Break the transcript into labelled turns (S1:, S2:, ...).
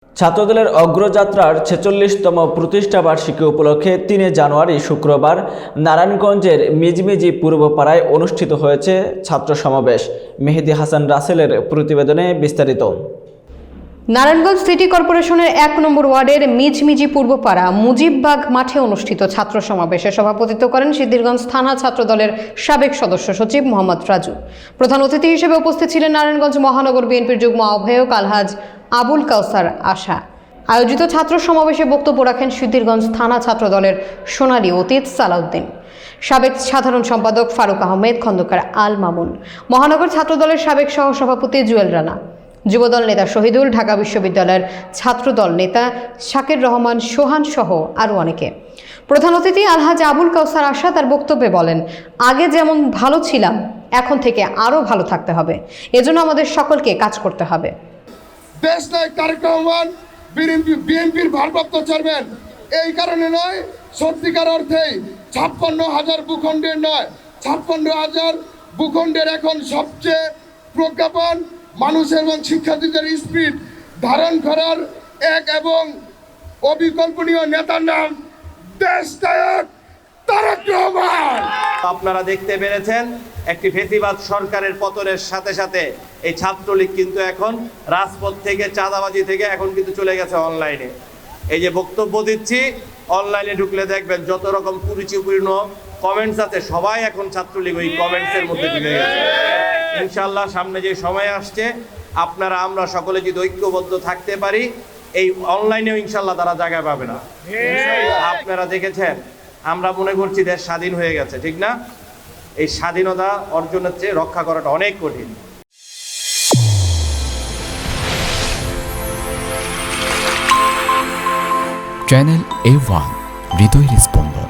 S1: ছাত্রদলের অগ্রযাত্রার ৪৬তম প্রতিষ্ঠা বার্ষিকী উপলক্ষে ৩ জানুয়ারি শুক্রবার নারায়ণগঞ্জের মিজমিজি পূর্বপাড়ায় অনুষ্ঠিত হয়েছে ছাত্র সমাবেশ। মেহেদী হাসান রাসেলের প্রতিবেদনে বিস্তারিত।
S2: নারায়ণগঞ্জ সিটি কর্পোরেশনের ১ নম্বর ওয়ার্ডের মিজমিজি পূর্বপাড়া মুজিববাগ মাঠে অনুষ্ঠিত ছাত্র সমাবেশে সভাপতিত্ব করেন সিদ্ধিরগঞ্জ থানা ছাত্রদলের সাবেক সদস্য সচিব মোহাম্মদ রাজু। প্রধান অতিথি হিসেবে উপস্থিত ছিলেন নারায়ণগঞ্জ মহানগর বিএনপির যুগ্ম আহ্বায়ক আলহাজ আবুল কাউসার আশা। আয়োজিত ছাত্র সমাবেশে বক্তব্য রাখেন সিদ্ধিরগঞ্জ থানা ছাত্রদলের সোনালী অতীত সালাউদ্দিন, সাবেক সাধারণ সম্পাদক ফারুক আহমেদ খন্দকার আল মামুন, মহানগর ছাত্রদলের সাবেক সহসভাপতি জুয়েল রানা, যুবদল নেতা শহীদুল, ঢাকা বিশ্ববিদ্যালয়ের ছাত্রদল নেতা শাকির রহমান সোহান সহ আরও অনেকে। প্রধান অতিথি আলহাজ আবুল কাউসার আশা তার বক্তব্যে বলেন, আগে যেমন ভালো ছিলাম এখন থেকে আরও ভালো থাকতে হবে, এজন্য আমাদের সকলকে কাজ করতে হবে।
S3: দেশ নায়ক তারেক রহমান বিএনপির ভারপ্রাপ্ত চেয়ারম্যান, এই কারণে নয়, সত্যিকার অর্থেই ৫৬,০০০ ভূখণ্ডের নয়, ৫৬,০০০ ভূখণ্ডের এখন সবচেয়ে প্রজ্ঞাপন মানুষের এবং শিক্ষার্থীদের স্পিড ধারণ করার এক এবং অবিকল্পনীয় নেতার নাম দেশ নায়ক তারেক রহমান।
S4: আপনারা দেখতে পেরেছেন একটি ফেসিবাদ সরকারের পতনের সাথে সাথে এই ছাত্রলীগ কিন্তু এখন রাজপথ থেকে চাঁদাবাজি থেকে এখন কিন্তু চলে গেছে অনলাইনে। এই যে বক্তব্য দিচ্ছি, অনলাইনে ঢুকলে দেখবেন যত রকম কুরুচিপূর্ণ কমেন্টস আছে সবাই এখন ছাত্রলীগ ওই কমেন্টসের মধ্যে ঢুকে গেছে। ইনশাল্লাহ সামনে যে সময় আসছে আপনারা আমরা সকলে যদি ঐক্যবদ্ধ থাকতে পারি, এই অনলাইনেও ইনশাল্লাহ তারা জায়গা পাবে না। আপনারা দেখেছেন আমরা মনে করছি দেশ স্বাধীন হয়ে গেছে, ঠিক না? এই স্বাধীনতা অর্জনের চেয়ে রক্ষা করাটা অনেক কঠিন।
S5: চ্যানেল A1 হৃদয়ের স্পন্দন।